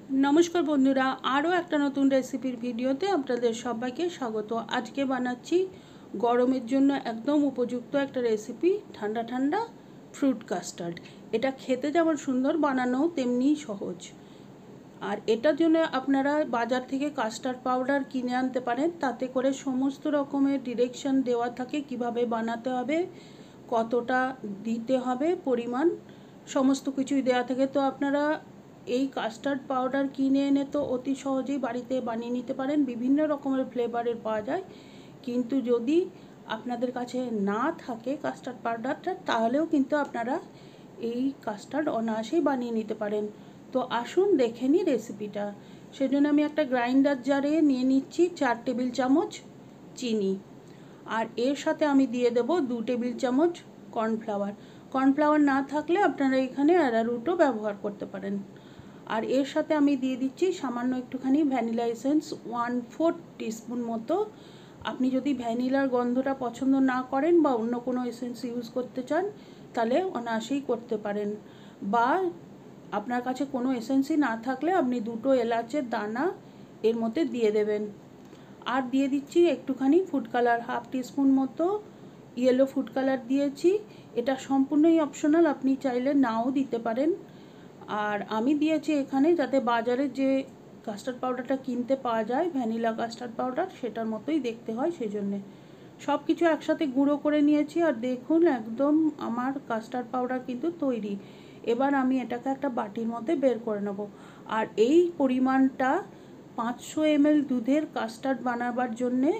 नमस्कार बंधुरा आरो एक नतून रेसिपिर भिडियोते आपनादेर सबाइके स्वागत। आज के बानाच्छि गरमेर जोन्नो एकदम उपयुक्त एक रेसिपि ठंडा ठंडा फ्रूट कास्टार्ड। एटा खेते जेमन सुंदर बानानो तेमनि सहज। और एटार जोन्नो आपनारा बाजार थेके कास्टार्ड पाउडार किने आनते पारेन, ताते करे समस्त रकमेर डिरेक्शन देওয়া থাকে किभाबे बानाते हबे, कतटा दिते हबे परिमाण समस्त किछुई देওয়া থাকে। तो आपनारा এই কাস্টার্ড পাউডার কিনে এনে তো অতি সহজেই বাড়িতে বানিয়ে নিতে পারেন। বিভিন্ন রকমের ফ্লেভারের পাওয়া যায়, কিন্তু যদি আপনাদের কাছে না থাকে কাস্টার্ড পাউডারটা তাহলেও কিন্তু আপনারা এই কাস্টার্ড অনায়াসেই বানিয়ে নিতে পারেন। তো আসুন দেখে নিই রেসিপিটা। সেজন্য আমি একটা গ্রাইন্ডার জারে নিয়ে নিচ্ছি 4 টেবিল চামচ চিনি, আর এর সাথে আমি দিয়ে দেব 2 টেবিল চামচ কর্নফ্লাওয়ার। কর্নফ্লাওয়ার না থাকলে আপনারা এখানে অ্যারারুটও ব্যবহার করতে পারেন। আর এর সাথে আমি দিয়ে দিচ্ছি সামান্য একটুখানি ভ্যানিলা এসেন্স 1/4 টিস্পুন মতো। আপনি যদি ভ্যানিলার গন্ধটা পছন্দ না করেন বা অন্য কোনো এসেন্স ইউজ করতে চান তাহলে অনায়াসেই করতে পারেন, বা আপনার কাছে কোনো এসেন্সই না থাকলে আপনি 2টো এলাচের দানা এর মধ্যে দিয়ে দেবেন। আর দিয়ে দিচ্ছি একটুখানি ফুড কালার, 1/2 টিস্পুন মতো ইয়েলো ফুড কালার দিয়েছি। এটা সম্পূর্ণই অপশনাল, আপনি চাইলে নাও দিতে পারেন। আর আমি দিয়েছি এখানে যাতে বাজারে যে কাস্টার্ড পাউডারটা কিনতে পাওয়া যায় ভ্যানিলা কাস্টার্ড পাউডার সেটার মতোই দেখতে হয়, সেই জন্যে সব কিছু একসাথে গুঁড়ো করে নিয়েছি। আর দেখুন একদম আমার কাস্টার্ড পাউডার কিন্তু তৈরি। এবার আমি এটাকে একটা বাটির মধ্যে বের করে নেব। আর এই পরিমাণটা 500 ml দুধের কাস্টার্ড বানাবার জন্যে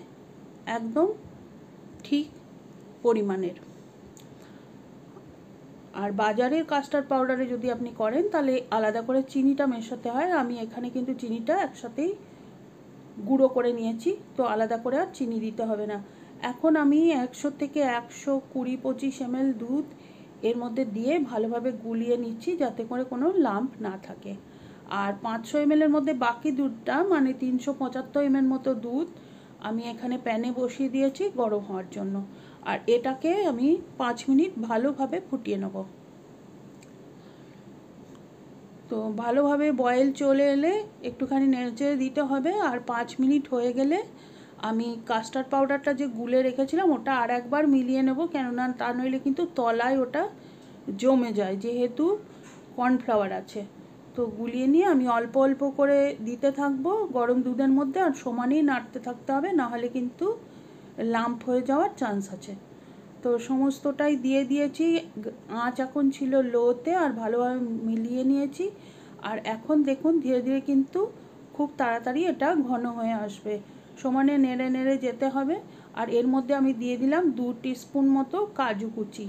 একদম ঠিক পরিমাণের। আর বাজারের কাস্টার্ড পাউডারে যদি আপনি করেন তাহলে আলাদা করে চিনিটা মেশাতে হয়। আমি এখানে কিন্তু চিনিটা একসাথেই গুঁড়ো করে নিয়েছি, তো আলাদা করে আর চিনি দিতে হবে না। এখন আমি 100 থেকে 120-25 ml দুধ এর মধ্যে দিয়ে ভালোভাবে গুলিয়ে নিচ্ছি যাতে করে কোনো লাম্প না থাকে। আর 500 ml এর মধ্যে বাকি দুধটা মানে 375 ml মতো দুধ আমি এখানে প্যানে বসিয়ে দিয়েছি গরম হওয়ার জন্য। আর এটাকে আমি 5 মিনিট ভালোভাবে ফুটিয়ে নেব। তো ভালোভাবে বয়েল চলে এলে একটুখানি নেড়ে দিতে হবে। আর 5 মিনিট হয়ে গেলে আমি কাস্টার্ড পাউডারটা যে গুলে রেখেছিলাম ওটা আর একবার মিলিয়ে নেব, কেননা তা নইলে কিন্তু তলায় ওটা জমে যায় যেহেতু কর্নফ্লাওয়ার আছে। তো গুলিয়ে নিয়ে আমি অল্প অল্প করে দিতে থাকবো গরম দুধের মধ্যে, আর সমানেই নাড়তে থাকতে হবে, না হলে কিন্তু লাম্প হয়ে যাওয়ার চান্স আছে। তো সমস্তটাই দিয়ে দিয়েছি, আঁচ এখন ছিল লোতে, আর ভালোভাবে মিলিয়ে নিয়েছি। আর এখন দেখুন ধীরে ধীরে কিন্তু খুব তাড়াতাড়ি এটা ঘন হয়ে আসবে, সমানে নেড়ে নেড়ে যেতে হবে। আর এর মধ্যে আমি দিয়ে দিলাম 2 টিস্পুন মতো কাজু কুচি।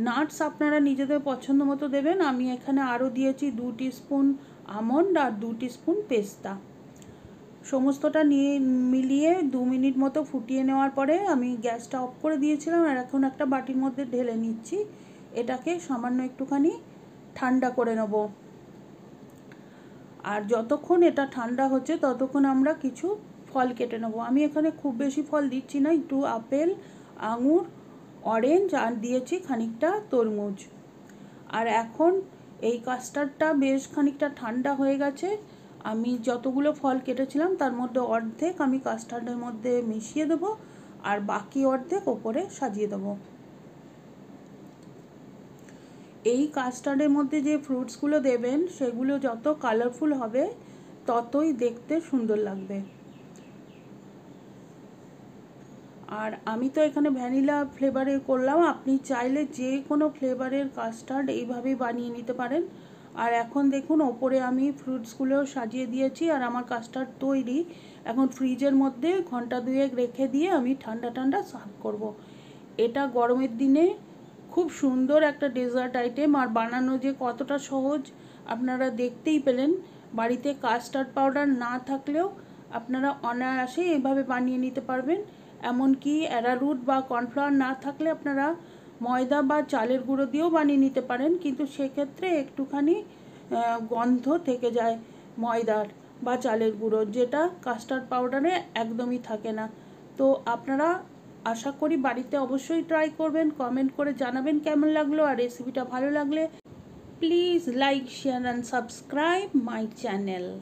নাটস আপনারা নিজেদের পছন্দ মতো দেবেন। আমি এখানে আরও দিয়েছি 2 টিস্পুন আমন্ড আর 2 টিস্পুন পেস্তা। সমস্তটা নিয়ে মিলিয়ে 2 মিনিট মতো ফুটিয়ে নেওয়ার পরে আমি গ্যাসটা অফ করে দিয়েছিলাম। আর এখন একটা বাটির মধ্যে ঢেলে নিচ্ছি। এটাকে সামান্য একটুখানি ঠান্ডা করে নেব। আর যতক্ষণ এটা ঠান্ডা হচ্ছে ততক্ষণ আমরা কিছু ফল কেটে নেব। আমি এখানে খুব বেশি ফল দিচ্ছি না, একটু আপেল, আঙুর, অরেঞ্জ আর দিয়েছি খানিকটা তরমুজ। আর এখন এই কাস্টার্ডটা বেশ খানিকটা ঠান্ডা হয়ে গেছে। আমি যতগুলো ফল কেটেছিলাম তার মধ্যে অর্ধেক আমি কাস্টার্ডের মধ্যে মিশিয়ে দেব, আর বাকি অর্ধেক ওপরে সাজিয়ে দেব। এই কাস্টার্ডের মধ্যে যে ফ্রুটসগুলো দেবেন সেগুলো যত কালারফুল হবে ততই দেখতে সুন্দর লাগবে। আর আমি তো এখানে ভ্যানিলা ফ্লেভারের করলাম, আপনি চাইলে যে কোনো ফ্লেভারের কাস্টার্ড এইভাবেই বানিয়ে নিতে পারেন। আর এখন দেখুন ওপরে আমি ফ্রুটসগুলো সাজিয়ে দিয়েছি, আর আমার কাস্টার্ড তৈরি। এখন ফ্রিজের মধ্যে ঘন্টা 2 রেখে দিয়ে আমি ঠান্ডা ঠান্ডা সার্ভ করব। এটা গরমের দিনে খুব সুন্দর একটা ডেজার্ট আইটেম, আর বানানো যে কতটা সহজ আপনারা দেখতেই পেলেন। বাড়িতে কাস্টার্ড পাউডার না থাকলেও আপনারা অনায়াসে এইভাবে বানিয়ে নিতে পারবেন। এমনকি অ্যারারুট বা কর্নফ্লাওয়ার না থাকলে আপনারা ময়দা বা চালের গুঁড়ো দিয়েও বানিয়ে নিতে পারেন, কিন্তু সেক্ষেত্রে একটুখানি গন্ধ থেকে যায় ময়দার বা চালের গুঁড়ো, যেটা কাস্টার্ড পাউডারে একদমই থাকে না। তো আপনারা আশা করি বাড়িতে অবশ্যই ট্রাই করবেন। কমেন্ট করে জানাবেন কেমন লাগলো, আর রেসিপিটা ভালো লাগলে Please like, share and subscribe my channel.